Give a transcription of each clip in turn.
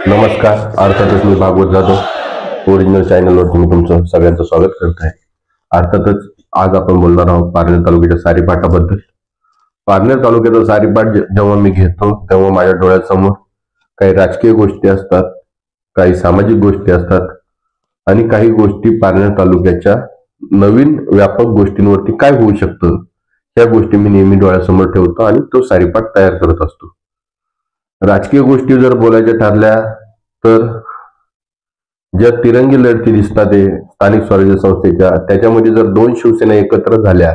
नमस्कार. अर्थातच मी भागवत जाधव ओरिजिनल चॅनलवर मी तुमचं सगळ्यांचं स्वागत करत आहे. अर्थातच आज आपण बोलणार आहोत पारनेर तालुक्याच्या सारीपाटाबद्दल. पारनेर तालुक्याचा सारीपाट जेव्हा मी घेतो तेव्हा माझ्या डोळ्यासमोर काही राजकीय गोष्टी असतात, काही सामाजिक गोष्टी असतात आणि काही गोष्टी पारनेर तालुक्याच्या नवीन व्यापक गोष्टींवरती काय होऊ शकतं या गोष्टी मी नेहमी डोळ्यासमोर ठेवतो आणि तो सारीपाट तयार करत असतो. राजकीय गोष्टी जर बोलायच्या ठरल्या तर ज्या तिरंगी लढती दिसतात ते स्थानिक स्वराज्य संस्थेच्या, त्याच्यामध्ये जर दोन शिवसेना एकत्र झाल्या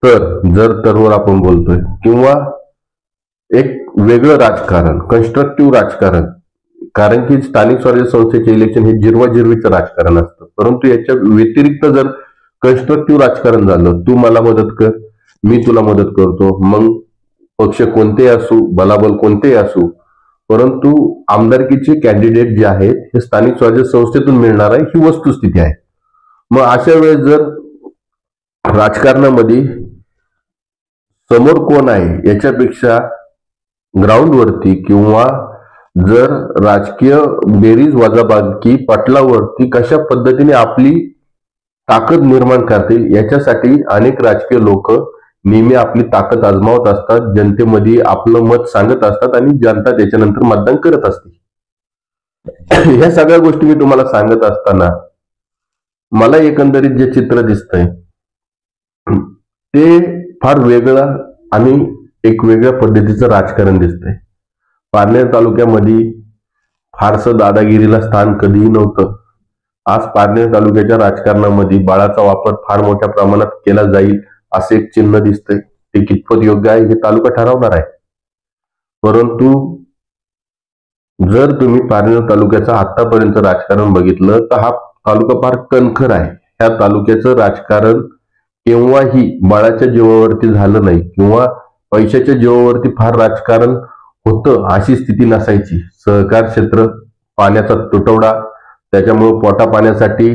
तर तरवर आपण बोलतोय, किंवा एक वेगळं राजकारण, कन्स्ट्रक्टिव्ह राजकारण, कारण की स्थानिक स्वराज्य संस्थेचे इलेक्शन हे जिरवाजिरवीचं राजकारण असतं. परंतु याच्या व्यतिरिक्त जर कन्स्ट्रक्टिव्ह राजकारण झालं, तू मला मदत कर, मी तुला मदत करतो, मग पक्ष कोणतेही असू, बलाबल कोणतेही असू, परंतु आमदारकीचे कॅन्डिडेट जे आहेत हे स्थानिक स्वराज्य संस्थेतून मिळणार आहे, ही वस्तुस्थिती आहे. मग अशा वेळेस जर राजकारणामध्ये समोर कोण आहे याच्यापेक्षा ग्राउंडवरती किंवा जर राजकीय बेरीज वजाबाकी पटलावरती कशा पद्धतीने आपली ताकद निर्माण करते याच्यासाठी अनेक राजकीय लोक नेहमी आपली ताकद आजमावत असतात, जनतेमध्ये आपलं मत सांगत असतात आणि जनता त्याच्यानंतर मतदान करत असते. ह्या सगळ्या गोष्टी मी तुम्हाला सांगत असताना मला एकंदरीत जे चित्र दिसतंय ते फार वेगळं आणि एक वेगळ्या पद्धतीचं राजकारण दिसतंय. पारनेर तालुक्यामध्ये फारसं दादागिरीला स्थान कधीही नव्हतं. आज पारनेर तालुक्याच्या राजकारणामध्ये बाळाचा वापर फार मोठ्या प्रमाणात केला जाईल असे एक चिन्ह दिसतंय. ते कितपत योग्य आहे हे तालुका ठरवणार आहे. परंतु जर तुम्ही पारनेर तालुक्याचं आतापर्यंत राजकारण बघितलं तर हा तालुका फार कणखर आहे. ह्या तालुक्याचं राजकारण केव्हाही बाळाच्या जीवावरती झालं नाही किंवा पैशाच्या जीवावरती फार राजकारण होतं अशी स्थिती नसायची. सहकार क्षेत्र, पाण्याचा तुटवडा, त्याच्यामुळे पोटा पाण्यासाठी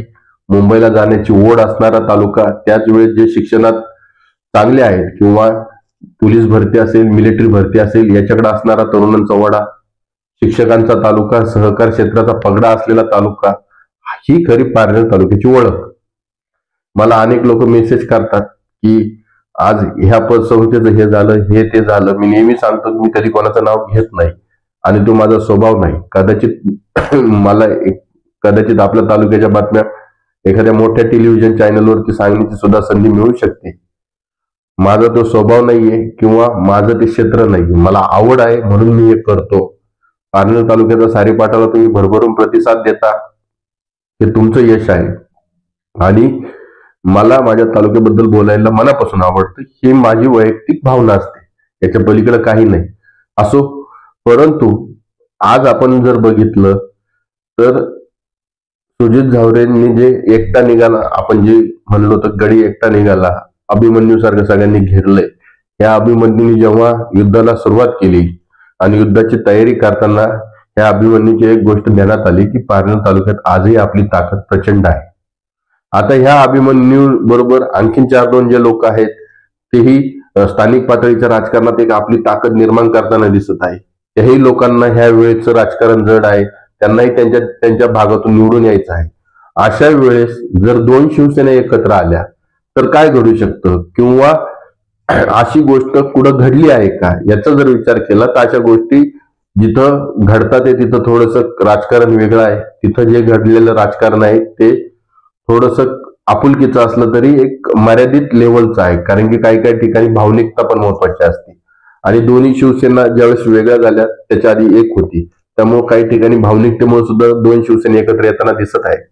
मुंबईला जाण्याची ओढ असणारा तालुका, त्याच वेळेस जे शिक्षणात चांगले आहेत किंवा पोलीस भरती असेल, मिलिटरी भरती असेल, याच्याकडे असणारा तरुणांचा ओढा, शिक्षकांचा तालुका, सहकार क्षेत्राचा पगडा असलेला तालुका, ही खरी पारनेर तालुक्याची ओळख. मला अनेक लोक मेसेज करतात की आज ह्या पतसंस्थेचं हे झालं, हे ते झालं. मी नेहमी सांगतो की मी कधी कोणाचं नाव घेत नाही आणि तो माझा स्वभाव नाही. कदाचित आपल्या तालुक्याच्या बातम्या एखाद्या मोठ्या टेलिव्हिजन चॅनलवरती सांगण्याची सुद्धा संधी मिळू शकते. माझा तो स्वभाव नाहीये किंवा माझं ते क्षेत्र नाही. मला आवड आहे म्हणून मी हे करतो. पारनेर तालुक्याचा सारीपाटाला तुम्ही भरभरून प्रतिसाद देता, हे तुमचं यश आहे आणि मला माझ्या तालुक्याबद्दल बोलायला मनापासून आवडतं. ही माझी वैयक्तिक भावना असते, याच्या पलीकडे काही नाही असो. परंतु आज आपण जर बघितलं तर सुजित झावरेंनी जे एकटा निघाला, आपण जे म्हणलो तर गडी एकटा निघाला, अभिमन्यू सारखं सगळ्यांनी घेरलंय. या अभिमन्यूने जेव्हा युद्धाला सुरुवात केली आणि युद्धाची तयारी करताना या अभिमन्यूची एक गोष्ट ध्यानात आली की पारनेर तालुक्यात आजही आपली ताकद प्रचंड आहे. आता ह्या अभिमन्यू बरोबर आणखीन 4-2 जे लोक आहेत तेही स्थानिक पातळीच्या राजकारणात एक आपली ताकद निर्माण करताना दिसत आहे. याही लोकांना ह्या वेळेचं राजकारण जड आहे, त्यांनाही त्यांच्या भागातून निवडून यायचं आहे. अशा वेळेस जर दोन शिवसेना एकत्र आल्या तर काय घडू शकतं किंवा अशी गोष्ट कुठं घडली आहे का याचा जर विचार केला तर अशा गोष्टी जिथं घडतात तिथं थोडंसं राजकारण वेगळं आहे. तिथं जे घडलेलं राजकारण आहे ते थोडंसं आपुलकीचं असलं तरी एक मर्यादित लेवलचं आहे, कारण की काही काही ठिकाणी भावनिकता पण महत्वाची असते आणि दोन्ही शिवसेना ज्यावेळेस वेगळ्या झाल्या त्याच्या आधी एक होती, त्यामुळे काही ठिकाणी भावनिकतेमुळे सुद्धा दोन शिवसेना एकत्र येताना दिसत आहे.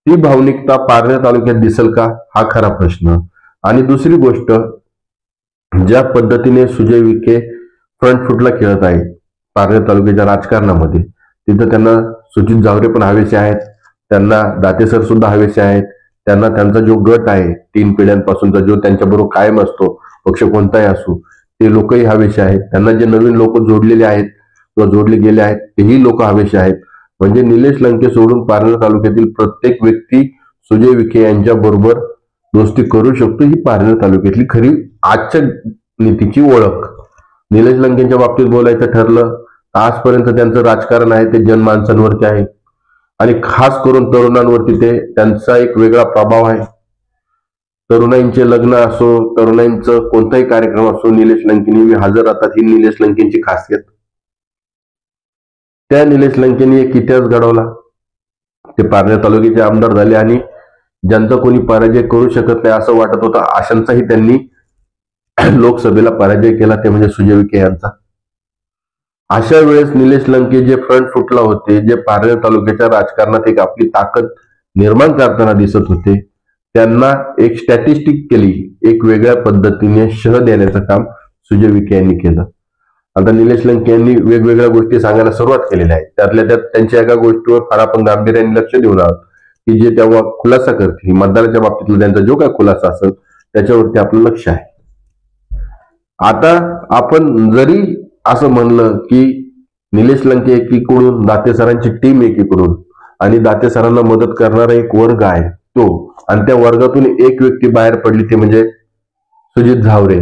ती भावनिकता पारनेर तालुक्यात दिसेल का हा खरा प्रश्न. आणि दुसरी गोष्ट, ज्या पद्धतीने सुजय विखे फ्रंट फुटला खेळत आहे पारनेर तालुक्याच्या राजकारणामध्ये, तिथं त्यांना सुजित झावरे पण हवेचे आहेत, त्यांना दातेसर सुद्धा हवेचे आहेत, त्यांना त्यांचा जो गट आहे 3 पिढ्यांपासूनचा जो त्यांच्याबरोबर कायम असतो, पक्ष कोणताही असो, ते लोकही हवेचे आहेत. त्यांना जे नवीन लोक जोडलेले आहेत किंवा जोडले गेले आहेत तेही लोक हवेचे आहेत. म्हणजे निलेश लंके सोडून पारनेर तालुक्यातील प्रत्येक व्यक्ती सुजय विखे यांच्या बरोबर दोस्ती करू शकतो. ही पारनेर तालुक्यातली खरी आजच्या नीतीची ओळख. निलेश लंकेंच्या बाबतीत बोलायचं ठरलं आजपर्यंत त्यांचं राजकारण आहे ते जनमानसांवरती आहे आणि खास करून तरुणांवरती त्यांचा एक वेगळा प्रभाव आहे. तरुणाईंचे लग्न असो, तरुणाईंचं कोणताही कार्यक्रम असो, निलेश लंके नेहमी हजर राहतात. ही निलेश लंकेंची खासियत. त्या निलेश लंकेंनी एक इतिहास घडवला. ते पारनेर तालुक्याचे आमदार झाले आणि ज्यांचा कोणी पराजय करू शकत नाही असं वाटत होतं अशांचाही त्यांनी लोकसभेला पराजय केला, ते म्हणजे सुजय विखे यांचा. अशा वेळेस निलेश लंके जे फ्रंट फुटला होते, जे पारनेर तालुक्याच्या राजकारणात एक आपली ताकद निर्माण करताना दिसत होते, त्यांना एक स्टॅटिस्टिक केली, एक वेगळ्या पद्धतीने शह देण्याचं काम सुजय विखे यांनी केलं. आता निलेश लंके यांनी वेगवेगळ्या गोष्टी सांगायला सुरुवात केलेल्या आहे. त्यातल्या त्यात त्यांच्या एका गोष्टीवर फार आपण गांभीर्याने लक्ष देऊन आहोत की जे तेव्हा खुलासा करतील, मतदानाच्या बाबतीतला त्यांचा जो काय खुलासा असेल त्याच्यावरती आपलं लक्ष आहे. आता आपण जरी असं म्हणलं की निलेश लंके एकीकडून, दाते सरांची टीम एकीकडून आणि दाते सरांना मदत करणारा एक वर्ग आहे तो, आणि त्या वर्गातून एक व्यक्ती बाहेर पडली ते म्हणजे सुजित झावरे.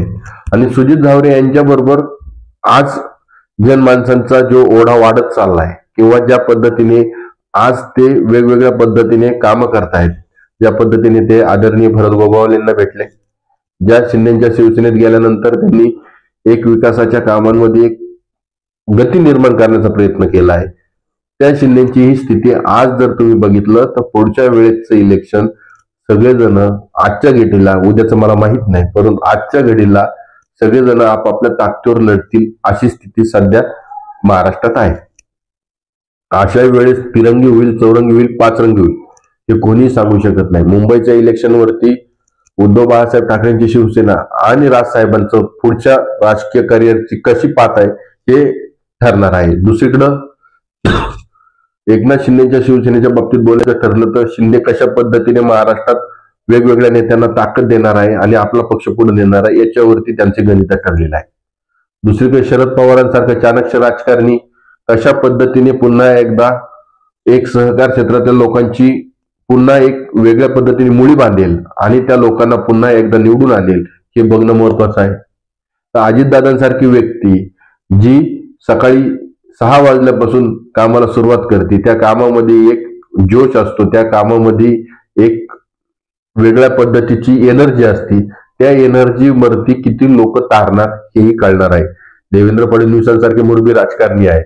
आणि सुजित झावरे यांच्या बरोबर आज जनमानसांचा जो ओढा वाढत चाललाय किंवा ज्या पद्धतीने आज ते वेगवेगळ्या पद्धतीने काम करतायत, ज्या पद्धतीने ते आदरणीय भरत गोगावले यांना भेटले, ज्या शिंदेच्या शिवसेनेत गेल्यानंतर त्यांनी एक विकासाच्या कामांमध्ये एक गती निर्माण करण्याचा प्रयत्न केला आहे, त्या शिंदेची ही स्थिती आज जर तुम्ही बघितलं तर पुढच्या वेळेचं इलेक्शन सगळेजण आजच्या घडीला, उद्याचं मला माहित नाही, परंतु आजच्या घडीला सगळेजण आपापल्या ताकदीवर लढतील अशी स्थिती सध्या महाराष्ट्रात आहे. अशा वेळेस तिरंगी होईल, चौरंगी होईल, पाचरंगी होईल हे कोणी सांगू शकत नाही. मुंबईच्या इलेक्शनवरती उद्धव बाळासाहेब ठाकरेंची शिवसेना आणि राजसाहेबांचं पुढच्या राजकीय करिअरची कशी पात आहे हे ठरणार आहे. दुसरीकडं एकनाथ शिंदेच्या शिवसेनेच्या बाबतीत बोलायचं ठरलं तर शिंदे कशा पद्धतीने महाराष्ट्रात वेगवेगळ्या नेत्यांना ताकद देणार आहे आणि आपला पक्ष पुढे नेणार आहे याच्यावरती त्यांचे गणित ठरलेलं आहे. दुसरीकडे शरद पवारांसारखं चाणक्य राजकारणी कशा पद्धतीने पुन्हा एकदा एक सहकार क्षेत्रातील लोकांची पुन्हा एक वेगळ्या पद्धतीने मुळी बांधेल आणि त्या लोकांना पुन्हा एकदा निवडून आणेल हे बघणं महत्वाचं आहे. तर अजितदादांसारखी व्यक्ती जी सकाळी 6 वाजल्यापासून कामाला सुरुवात करते, त्या कामामध्ये एक जोश असतो, त्या कामामध्ये एक वेगळ्या पद्धतीची एनर्जी असते, त्या एनर्जीवरती किती लोक तारणार हेही कळणार आहे. देवेंद्र फडणवीसांसारखे मुरबी राजकारणी आहेत,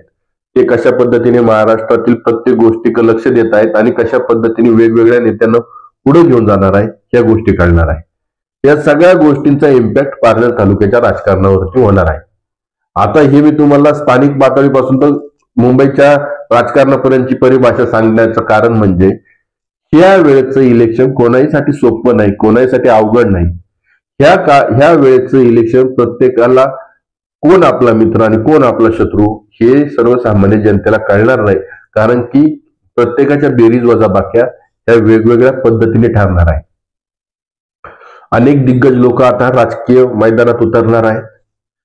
ते कशा पद्धतीने महाराष्ट्रातील प्रत्येक गोष्टीकडे लक्ष देत आहेत आणि कशा पद्धतीने वेगवेगळ्या नेत्यांना पुढे घेऊन जाणार आहे या गोष्टी कळणार आहे. या सगळ्या गोष्टींचा इम्पॅक्ट पारनेर तालुक्याच्या राजकारणावरती होणार आहे. आता हे मी तुम्हाला स्थानिक पातळीपासून तर मुंबईच्या राजकारणापर्यंतची परिभाषा सांगण्याचं कारण म्हणजे ह्या वेळेचं इलेक्शन कोणाहीसाठी सोपं नाही, कोणाहीसाठी अवघड नाही. ह्या वेळेचं इलेक्शन प्रत्येकाला कोण आपला मित्र आणि कोण आपला शत्रू हे सर्वसामान्य जनतेला कळणार नाही, कारण की प्रत्येकाच्या बेरीज वजाबाक्या ह्या वेगवेगळ्या पद्धतीने ठरणार आहे. अनेक दिग्गज लोक आता राजकीय मैदानात उतरणार आहेत.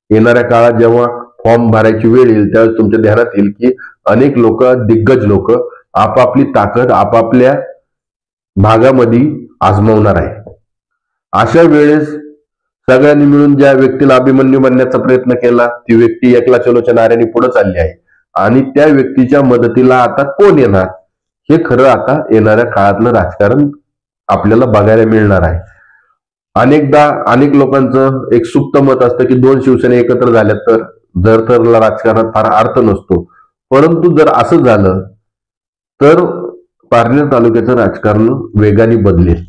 येणाऱ्या काळात जेव्हा फॉर्म भरायची वेळ येईल त्यावेळेस तुमच्या ध्यानात येईल की अनेक लोक, दिग्गज लोक आपापली ताकद आपापल्या भागामध्ये आजमावणार आहे. अशा वेळेस सगळ्यांनी मिळून ज्या व्यक्तीला अभिमन्यू बनण्याचा प्रयत्न केला ती व्यक्ती एकला चलोच्या नाऱ्याने पुढे चालली आहे आणि त्या व्यक्तीच्या मदतीला आता कोण येणार हे खरं आता येणाऱ्या काळातलं राजकारण आपल्याला बघायला मिळणार आहे. अनेकदा अनेक लोकांचं एक सुप्त मत असतं की 2 शिवसेना एकत्र झाल्या तर जर राजकारणात फार अर्थ नसतो, परंतु जर असं झालं तर पारनेर तालुक्याचं राजकारण वेगाने बदलेल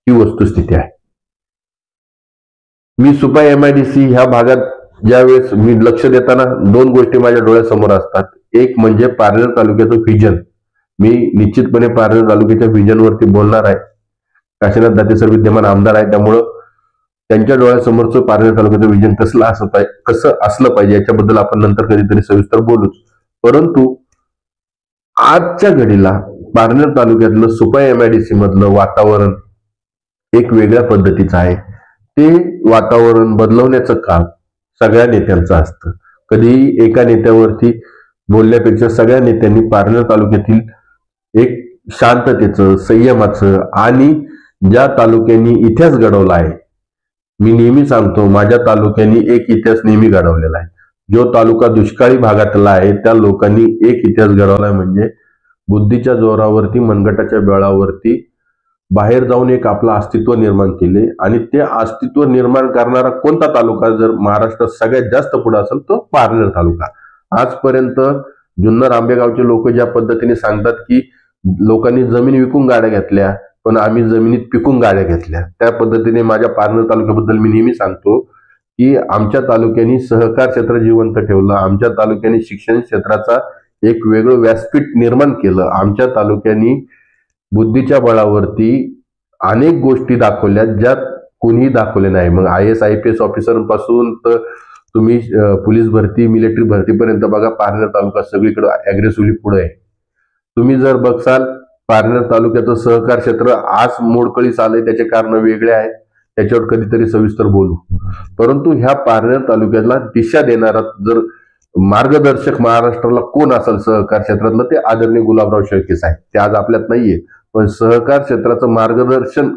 ही वस्तुस्थिती आहे. मी सुपाई MIDC ह्या भागात ज्यावेळेस मी लक्ष देताना 2 गोष्टी माझ्या डोळ्यासमोर असतात. एक म्हणजे पारनेर तालुक्याचं व्हिजन. मी निश्चितपणे पारनेर तालुक्याच्या व्हिजनवरती बोलणार आहे. काशीनाथ दाते सर विद्यमान आमदार आहे, त्यामुळं त्यांच्या डोळ्यासमोरचं पारनेर तालुक्याचं व्हिजन कसं असलं पाहिजे याच्याबद्दल आपण नंतर कधीतरी सविस्तर बोलूच. परंतु आजच्या घडीला पारनेर तालुक्यातलं सुपाई MIDC मधलं वातावरण एक वेगळ्या पद्धतीचं आहे. ते वातावरण बदलवण्याचं काम सगळ्या नेत्यांचं असतं. कधी एका नेत्यावरती बोलण्यापेक्षा सगळ्या नेत्यांनी पारनेर तालुक्यातील एक शांततेचं, संयमाचं आणि ज्या तालुक्यांनी इतिहास घडवला आहे, मी नेहमी सांगतो माझ्या तालुक्यांनी एक इतिहास नेहमी घडवलेला आहे. जो तालुका दुष्काळी भागातला आहे त्या लोकांनी एक इतिहास घडवलाय, म्हणजे बुद्धीच्या जोरावरती, मनगटाच्या बळावरती बाहेर जाऊन एक आपलं अस्तित्व निर्माण केले. आणि ते अस्तित्व निर्माण करणारा कोणता तालुका जर महाराष्ट्रात सगळ्यात जास्त पुढे असेल तो पारनेर तालुका. आजपर्यंत जुन्नर आंबेगावचे लोक ज्या पद्धतीने सांगतात की लोकांनी जमीन विकून गाड्या घेतल्या, पण आम्ही जमिनीत पिकून गाड्या घेतल्या, त्या पद्धतीने माझ्या पारनेर तालुक्याबद्दल मी नेहमी सांगतो की आमच्या तालुक्याने सहकार क्षेत्र जिवंत ठेवलं, आमच्या तालुक्याने शिक्षण क्षेत्राचा एक वेगळं व्यासपीठ निर्माण केलं, आमच्या तालुक्याने बुद्धीच्या बळावरती अनेक गोष्टी दाखवल्या ज्या कोणीही दाखवले नाही. मग IAS IPS ऑफिसर पासून तर तुम्ही पोलीस भरती, मिलिटरी भरतीपर्यंत बघा, पारनेर तालुका सगळीकडे अग्रेसिव्हली पुढे आहे. तुम्ही जर बघसाल पारनेर तालुक्याचं सहकार क्षेत्र आज मोडकळीस आलंय, त्याचे कारण वेगळे आहेत, त्याच्यावर कधीतरी सविस्तर बोलू. परंतु ह्या पारनेर तालुक्याला दिशा देणारा जर मार्गदर्शक महाराष्ट्राला कोण असेल सहकार क्षेत्रातलं, ते आदरणीय गुलाबराव शेळके साहेब. ते आज आपल्यात नाहीये, पण सहकार क्षेत्राचं मार्गदर्शन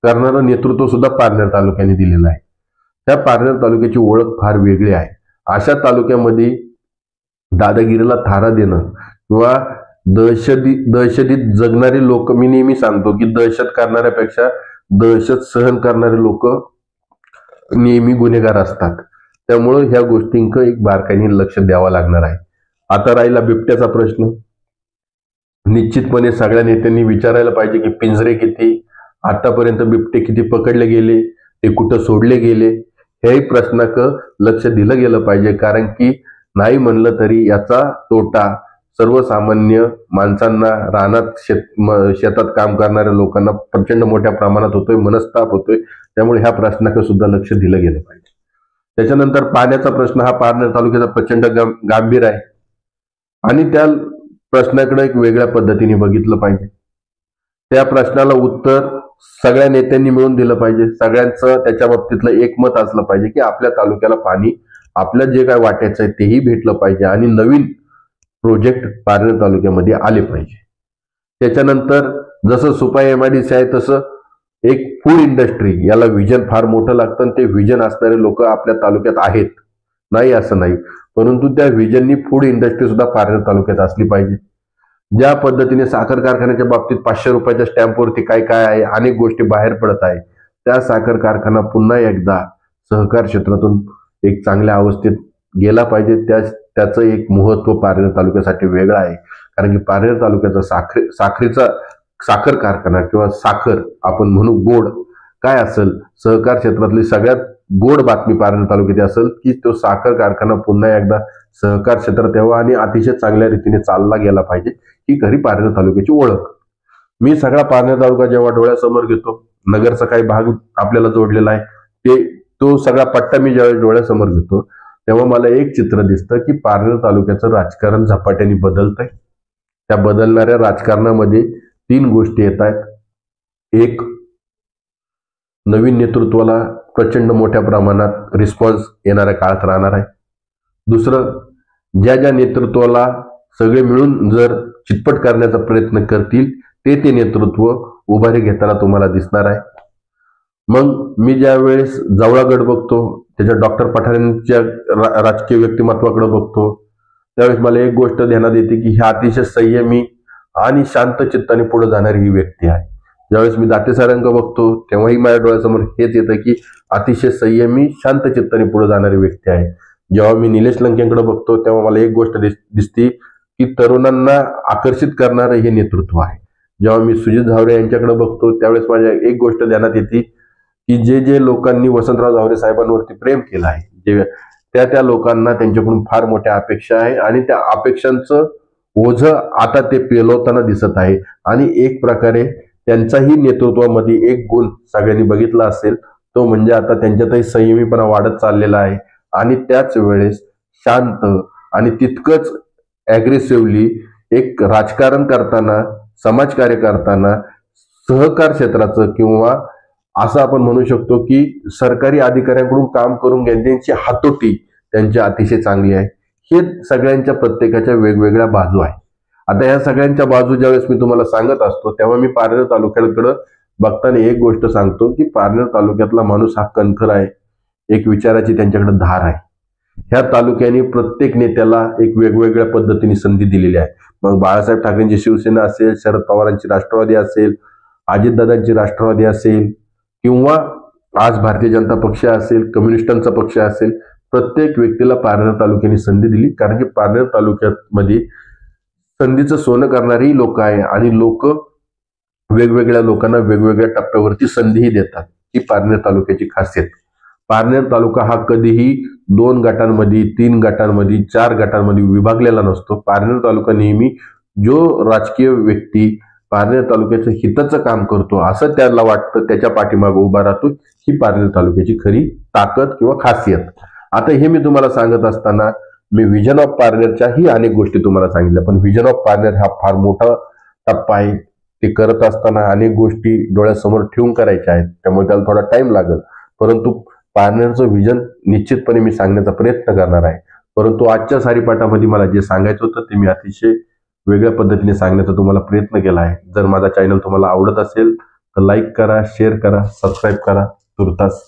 करणारं नेतृत्व सुद्धा पारनेर तालुक्याने दिलेलं आहे. त्या पारनेर तालुक्याची ओळख फार वेगळी आहे. अशा तालुक्यामध्ये दादागिरीला थारा देणं किंवा दहशतीत जगणारी लोक, मी नेहमी सांगतो की दहशत करणाऱ्यापेक्षा दहशत सहन करणारे लोक नेहमी गुन्हेगार असतात. त्यामुळे ह्या गोष्टींकडे एक बारकाईने लक्ष द्यावं लागणार आहे. आता राहिला बिबट्याचा प्रश्न. निश्चितपणे सगळ्या नेत्यांनी विचारायला पाहिजे की पिंजरे किती, आतापर्यंत बिबटे किती पकडले गेले, ते कुठं सोडले गेले, हेही प्रश्नाकडे लक्ष दिलं गेलं पाहिजे. कारण की नाही म्हणलं तरी याचा तोटा सर्वसामान्य माणसांना, रानात शेतात काम करणाऱ्या लोकांना प्रचंड मोठ्या प्रमाणात होतोय, मनस्ताप होतोय. त्यामुळे ह्या प्रश्नाकडे सुद्धा लक्ष दिलं गेलं पाहिजे. त्याच्यानंतर पाण्याचा प्रश्न हा पारनेर तालुक्याचा प्रचंड गंभीर आहे आणि त्या प्रश्नाकडे एक वेगळ्या पद्धतीने बघितलं पाहिजे. त्या प्रश्नाला उत्तर सगळ्या नेत्यांनी मिळून दिलं पाहिजे. सगळ्यांचं त्याच्या बाबतीतलं एकमत असलं पाहिजे की आपल्या तालुक्याला पाणी आपल्या जे काय वाटायचं आहे तेही भेटलं पाहिजे आणि नवीन प्रोजेक्ट पारनेर तालुक्यामध्ये आले पाहिजे. त्याच्यानंतर जसं सुपाई MIDC आहे तसं एक फूड इंडस्ट्री, याला विजन फार मोठं लागतं आणि ते विजन असणारे लोक आपल्या तालुक्यात आहेत, नाही असं नाही, परंतु त्या विजननी फूड इंडस्ट्री सुद्धा पारनेर तालुक्यात असली पाहिजे. ज्या पद्धतीने साखर कारखान्याच्या बाबतीत 500 रुपयाच्या स्टॅम्पवरती काय काय आहे, अनेक गोष्टी बाहेर पडत आहे, त्या साखर कारखाना पुन्हा एकदा सहकार क्षेत्रातून एक चांगल्या अवस्थेत गेला पाहिजे. त्याचं एक महत्व पारनेर तालुक्यासाठी वेगळं आहे. कारण की पारनेर तालुक्याचा साखरेचा साखर कारखाना किंवा साखर आपण म्हणू गोड काय असेल, सहकार क्षेत्रातली सगळ्यात गोड बातमी पारनेर तालुक्यात असेल की तो साखर कारखाना पुन्हा एकदा सहकार क्षेत्रात यावा आणि अतिशय चांगल्या रीतीने चालला गेला पाहिजे. ही खरी पारनेर तालुक्याची ओळख. मी सगळा पारनेर तालुका जेव्हा डोळ्यासमोर घेतो, नगरचा काही भाग आपल्याला जोडलेला आहे, तो सगळा पट्टा मी ज्यावेळेस डोळ्यासमोर घेतो तेव्हा मला एक चित्र दिसतं की पारनेर तालुक्याचं राजकारण झपाट्याने बदलतंय. त्या बदलणाऱ्या राजकारणामध्ये 3 गोष्टी येत आहेत. एक, नवीन नेतृत्वाला प्रचंड मोठ्या प्रमाणात रिस्पॉन्स येणाऱ्या काळात राहणार आहे. दुसरं, ज्या नेतृत्वाला सगळे मिळून जर चितपट करण्याचा प्रयत्न करतील ते नेतृत्व उभारी घेताना तुम्हाला दिसणार आहे. मग मी ज्या वेळेस जवळागड बघतो, त्याच्या डॉक्टर पठारेंच्या राजकीय व्यक्तिमत्वाकडे बघतो, त्यावेळेस मला एक गोष्ट ध्यानात येते की ही अतिशय संयमी आणि शांत चित्ताने पुढे जाणारी ही व्यक्ती आहे. ज्यावेळेस मी दाते सारंग बघतो तेव्हाही माझ्या डोळ्यासमोर हेच येतं की अतिशय संयमी, शांत चित्ताने पुढे जाणारी व्यक्ती आहे. जेव्हा मी निलेश लंकेंकडे बघतो तेव्हा मला एक गोष्ट दिसते की तरुणांना आकर्षित करणारं हे नेतृत्व आहे. जेव्हा मी सुजित झावरे यांच्याकडे बघतो त्यावेळेस माझ्या एक गोष्ट ध्यानात येते की जे लोकांनी वसंतराव झावरे साहेबांवरती प्रेम केलं आहे, त्या लोकांना त्यांच्याकडून फार मोठ्या अपेक्षा आहे आणि त्या अपेक्षांचं ओझं आता ते पेलवताना दिसत आहे. आणि एक प्रकारे त्यांचाही नेतृत्वामध्ये एक गुण सगळ्यांनी बघितला असेल, तो म्हणजे आता त्यांच्यातही संयमीपणा वाढत चाललेला आहे आणि त्याच वेळेस शांत आणि तितकंच ॲग्रेसिव्हली एक राजकारण करताना, समाजकार्य करताना, सहकार क्षेत्राचं किंवा असं आपण म्हणू शकतो की सरकारी अधिकाऱ्यांकडून काम करून घेण्याची हातोटी त्यांची अतिशय चांगली आहे. हे सगळ्यांच्या प्रत्येकाच्या वेगवेगळ्या बाजू आहे. आता ह्या सगळ्यांच्या बाजू ज्यावेळेस मी तुम्हाला सांगत असतो तेव्हा मी पारनेर तालुक्याकडे बघताना एक गोष्ट सांगतो की पारनेर तालुक्यातला माणूस हा कणखर आहे, एक विचाराची त्यांच्याकडे धार आहे. ह्या तालुक्याने प्रत्येक नेत्याला एक वेगवेगळ्या पद्धतीने संधी दिलेली आहे. मग बाळासाहेब ठाकरेंची शिवसेना असेल, शरद पवारांची राष्ट्रवादी असेल, अजितदादांची राष्ट्रवादी असेल किंवा आज भारतीय जनता पक्ष असेल, कम्युनिस्टांचा पक्ष असेल, प्रत्येक व्यक्तीला पारनेर तालुक्याने संधी दिली. कारण की पारनेर तालुक्यामध्ये संधीचं सोनं करणारी लोक आहे आणि लोक वेगवेगळ्या लोकांना वेगवेगळ्या टप्प्यावरती संधीही देतात. ही पारनेर तालुक्याची खासियत. पारनेर तालुका हा कधीही 2 गटांमध्ये, 3 गटांमध्ये, 4 गटांमध्ये विभागलेला नसतो. पारनेर तालुका नेहमी जो राजकीय व्यक्ती पारनेर तालुक्याचं हिताचं काम करतो असं त्याला वाटतं, त्याच्या पाठीमागे उभा राहतो. ही पारनेर तालुक्याची खरी ताकद किंवा खासियत. आता हे मी तुम्हाला सांगत असताना मी व्हिजन ऑफ पारनेरच्याही अनेक गोष्टी तुम्हाला सांगितल्या, पण व्हिजन ऑफ पारनेर हा फार मोठा टप्पा आहे. ते करत असताना अनेक गोष्टी डोळ्यासमोर ठेवून करायच्या आहेत, त्यामुळे त्याला थोडा टाइम लागेल. परंतु पारनेरचं व्हिजन निश्चितपणे मी सांगण्याचा प्रयत्न करणार आहे. परंतु आजच्या सारीपाटामध्ये मला जे सांगायचं होतं ते मी अतिशय वेगळ्या पद्धतीने सांगण्याचा तुम्हाला प्रयत्न केला आहे. जर माझा चॅनल तुम्हाला आवडत असेल तर लाईक करा, शेअर करा, सबस्क्राईब करा. तुर्तास